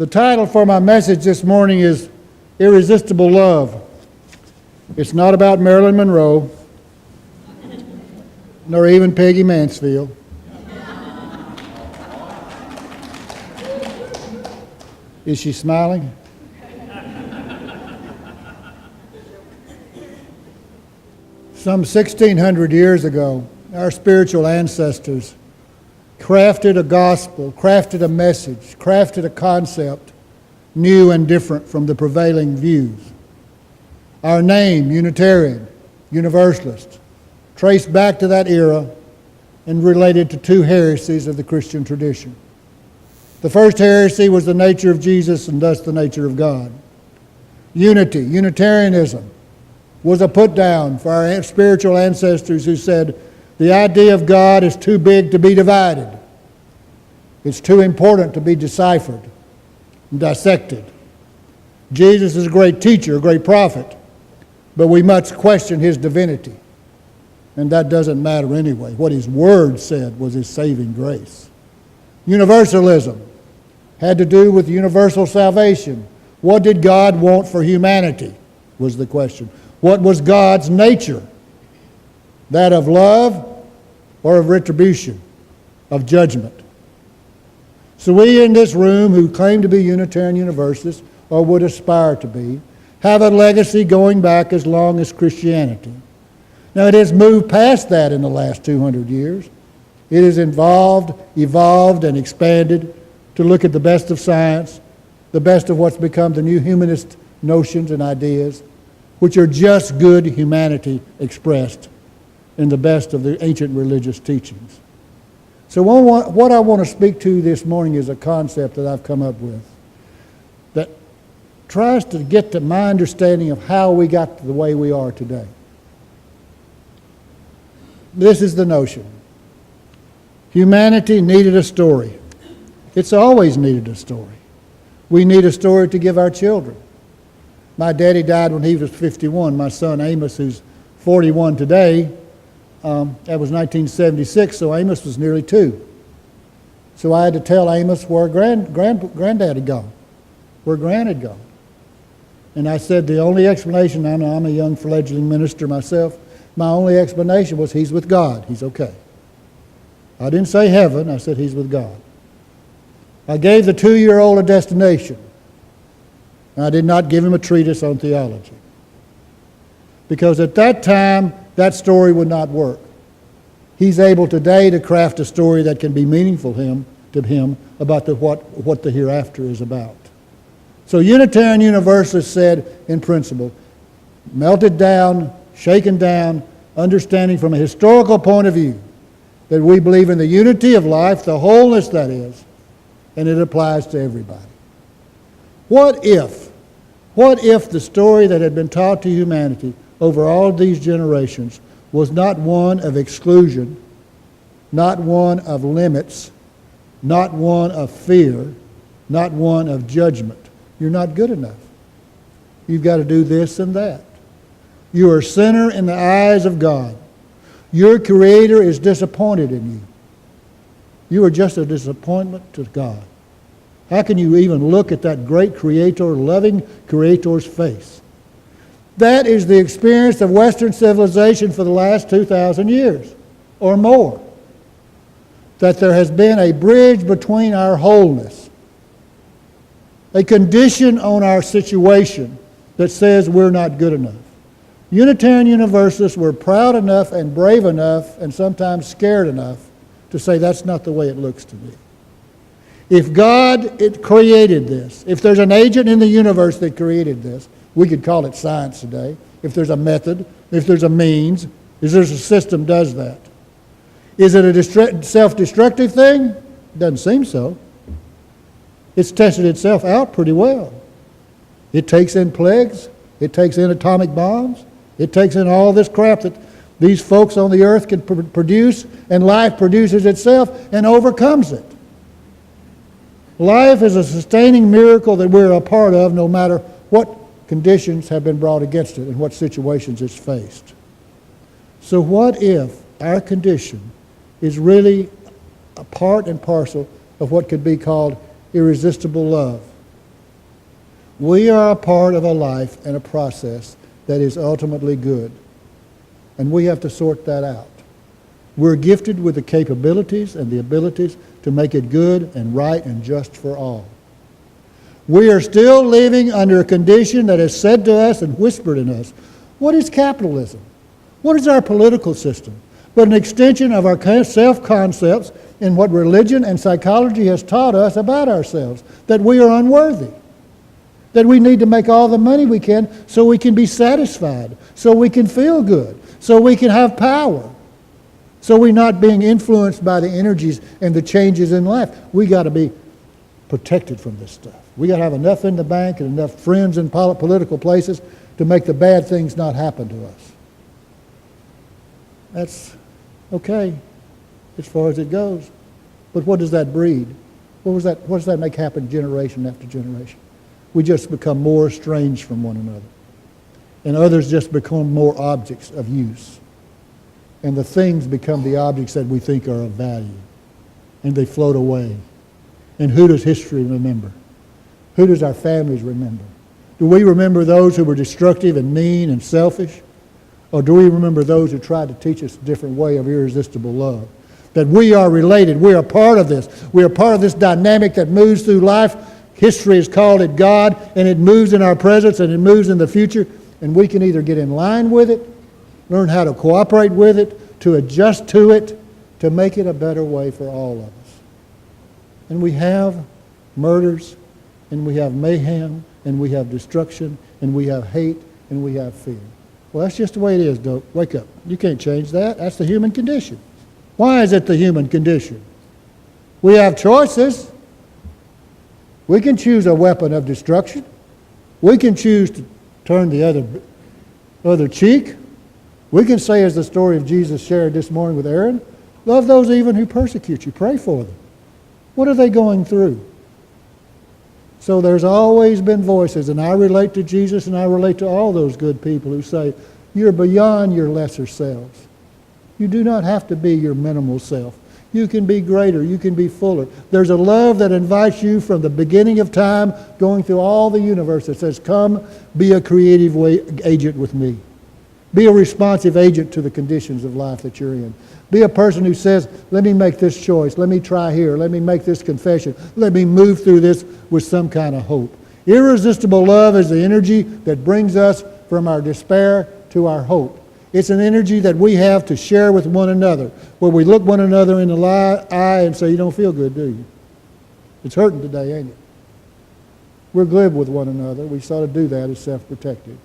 The title for my message this morning is Irresistible Love. It's not about Marilyn Monroe, nor even Peggy Mansfield. Is she smiling? Some 1,600 years ago, our spiritual ancestors crafted a gospel, crafted a message, crafted a concept new and different from the prevailing views. Our name, Unitarian, Universalist, traced back to that era and related to two heresies of the Christian tradition. The first heresy was the nature of Jesus and thus the nature of God. Unity, Unitarianism, was a put down for our spiritual ancestors who said the idea of God is too big to be divided. It's too important to be deciphered and dissected. Jesus is a great teacher, a great prophet, but we must question his divinity. And that doesn't matter anyway. What his word said was his saving grace. Universalism had to do with universal salvation. What did God want for humanity was the question. What was God's nature? That of love or of retribution, of judgment? So we in this room who claim to be Unitarian Universalists, or would aspire to be, have a legacy going back as long as Christianity. Now it has moved past that in the last 200 years. It has evolved and expanded to look at the best of science, the best of what's become the new humanist notions and ideas, which are just good humanity expressed in the best of the ancient religious teachings. So what I want to speak to this morning is a concept that I've come up with that tries to get to my understanding of how we got to the way we are today. This is the notion. Humanity needed a story. It's always needed a story. We need a story to give our children. My daddy died when he was 51. My son Amos, who's 41 today, that was 1976, so Amos was nearly 2. So I had to tell Amos where Granddad had gone, where Gran had gone. And I said the only explanation, I'm a young fledgling minister myself, my only explanation was he's with God, he's okay. I didn't say heaven, I said he's with God. I gave the 2-year-old a destination. I did not give him a treatise on theology. Because at that time, that story would not work. He's able today to craft a story that can be meaningful to him about what the hereafter is about. So Unitarian Universalists said, in principle, melted down, shaken down, understanding from a historical point of view that we believe in the unity of life, the wholeness that is, and it applies to everybody. What if the story that had been taught to humanity over all these generations was not one of exclusion, not one of limits, not one of fear, not one of judgment? You're not good enough. You've got to do this and that. You are a sinner in the eyes of God. Your Creator is disappointed in you. You are just a disappointment to God. How can you even look at that great Creator, loving Creator's face? That is the experience of Western civilization for the last 2,000 years or more. That there has been a bridge between our wholeness, a condition on our situation that says we're not good enough. Unitarian Universalists were proud enough and brave enough and sometimes scared enough to say that's not the way it looks to me. If God created this, if there's an agent in the universe that created this, we could call it science today. If there's a method, if there's a means, if there's a system does that. Is it a self-destructive thing? Doesn't seem so. It's tested itself out pretty well. It takes in plagues. It takes in atomic bombs. It takes in all this crap that these folks on the earth can produce, and life produces itself and overcomes it. Life is a sustaining miracle that we're a part of no matter what conditions have been brought against it and what situations it's faced. So what if our condition is really a part and parcel of what could be called irresistible love? We are a part of a life and a process that is ultimately good. And we have to sort that out. We're gifted with the capabilities and the abilities to make it good and right and just for all. We are still living under a condition that is said to us and whispered in us. What is capitalism? What is our political system? But an extension of our self-concepts in what religion and psychology has taught us about ourselves, that we are unworthy, that we need to make all the money we can so we can be satisfied, so we can feel good, so we can have power, so we're not being influenced by the energies and the changes in life. We got to be protected from this stuff. We got to have enough in the bank and enough friends in political places to make the bad things not happen to us. That's okay as far as it goes. But what does that breed? What does that make happen generation after generation? We just become more estranged from one another. And others just become more objects of use. And the things become the objects that we think are of value. And they float away. And who does history remember? Who does our families remember? Do we remember those who were destructive and mean and selfish? Or do we remember those who tried to teach us a different way of irresistible love? That we are related. We are part of this. We are part of this dynamic that moves through life. History has called it God, and it moves in our presence and it moves in the future. And we can either get in line with it, learn how to cooperate with it, to adjust to it, to make it a better way for all of us. And we have murders, and we have mayhem, and we have destruction, and we have hate, and we have fear. Well, that's just the way it is, Doak. Wake up. You can't change that. That's the human condition. Why is it the human condition? We have choices. We can choose a weapon of destruction. We can choose to turn the other cheek. We can say, as the story of Jesus shared this morning with Aaron, love those even who persecute you. Pray for them. What are they going through? So there's always been voices, and I relate to Jesus and I relate to all those good people who say, you're beyond your lesser selves. You do not have to be your minimal self. You can be greater. You can be fuller. There's a love that invites you from the beginning of time, going through all the universe, that says, come be a creative agent with me. Be a responsive agent to the conditions of life that you're in. Be a person who says, let me make this choice. Let me try here. Let me make this confession. Let me move through this with some kind of hope. Irresistible love is the energy that brings us from our despair to our hope. It's an energy that we have to share with one another, where we look one another in the eye and say, you don't feel good, do you? It's hurting today, ain't it? We're glib with one another. We sort of do that as self-protective,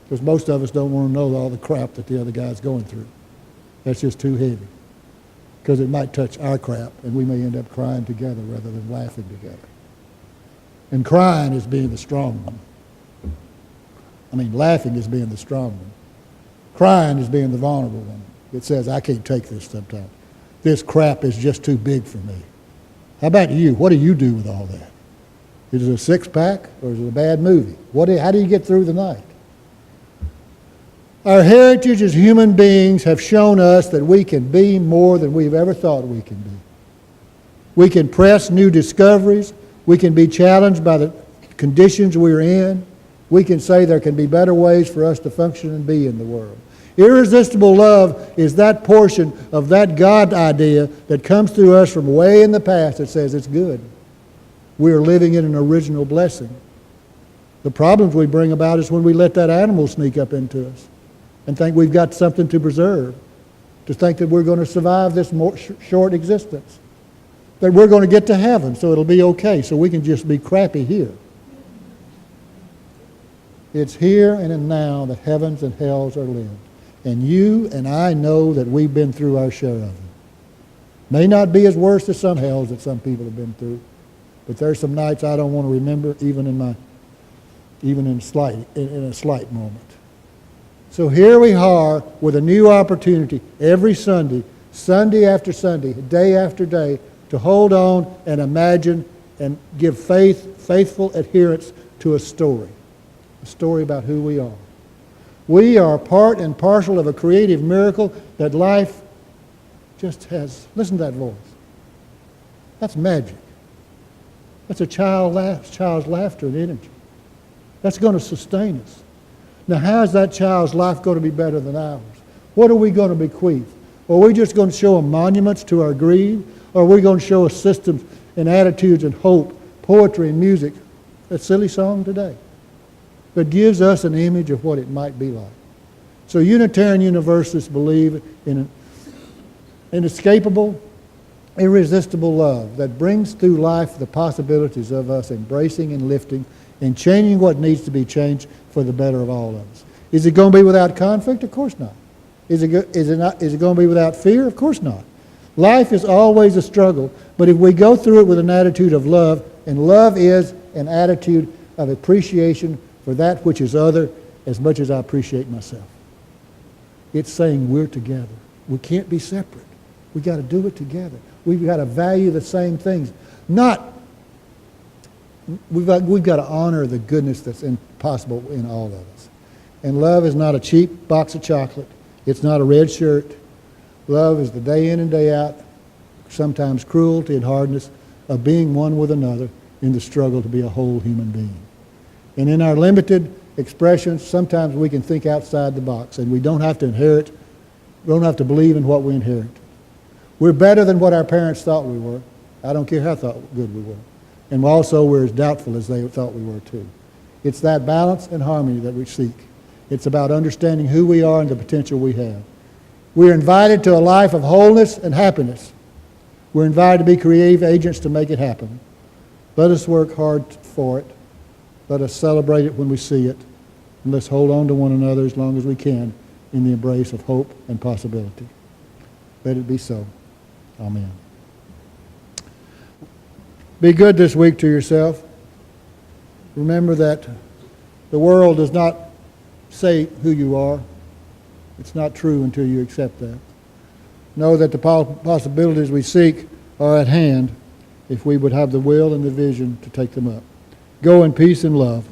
because most of us don't want to know all the crap that the other guy's going through. That's just too heavy, because it might touch our crap, and we may end up crying together rather than laughing together. And crying is being the strong one. Laughing is being the strong one. Crying is being the vulnerable one. It says, I can't take this sometimes. This crap is just too big for me. How about you? What do you do with all that? Is it a six-pack, or is it a bad movie? How do you get through the night? Our heritage as human beings have shown us that we can be more than we've ever thought we can be. We can press new discoveries. We can be challenged by the conditions we're in. We can say there can be better ways for us to function and be in the world. Irresistible love is that portion of that God idea that comes through us from way in the past that says it's good. We are living in an original blessing. The problems we bring about is when we let that animal sneak up into us and think we've got something to preserve, to think that we're going to survive this short existence, that we're going to get to heaven so it'll be okay, so we can just be crappy here. It's here and in now that heavens and hells are lived. And you and I know that we've been through our share of them. May not be as worse as some hells that some people have been through, but there's some nights I don't want to remember, even in a slight moment. So here we are with a new opportunity every Sunday, Sunday after Sunday, day after day, to hold on and imagine and give faithful adherence to a story about who we are. We are part and parcel of a creative miracle that life just has. Listen to that voice. That's magic. That's a child's laughter and energy. That's going to sustain us. Now, how is that child's life going to be better than ours? What are we going to bequeath? Are we just going to show them monuments to our greed? Or are we going to show us systems and attitudes and hope, poetry and music, a silly song today, that gives us an image of what it might be like? So Unitarian Universalists believe in an inescapable, irresistible love that brings through life the possibilities of us embracing and lifting and changing what needs to be changed for the better of all of us. Is it going to be without conflict? Of course not. Is it going to be without fear? Of course not. Life is always a struggle, but if we go through it with an attitude of love, and love is an attitude of appreciation for that which is other as much as I appreciate myself. It's saying we're together. We can't be separate. We've got to do it together. We've got to value the same things. We've got to honor the goodness that's possible in all of us. And love is not a cheap box of chocolate. It's not a red shirt. Love is the day in and day out, sometimes cruelty and hardness of being one with another in the struggle to be a whole human being. And in our limited expressions, sometimes we can think outside the box, and we don't have to inherit, we don't have to believe in what we inherit. We're better than what our parents thought we were. I don't care how good we were. And also we're as doubtful as they thought we were too. It's that balance and harmony that we seek. It's about understanding who we are and the potential we have. We're invited to a life of wholeness and happiness. We're invited to be creative agents to make it happen. Let us work hard for it. Let us celebrate it when we see it. And let's hold on to one another as long as we can in the embrace of hope and possibility. Let it be so. Amen. Be good this week to yourself. Remember that the world does not say who you are. It's not true until you accept that. Know that the possibilities we seek are at hand if we would have the will and the vision to take them up. Go in peace and love.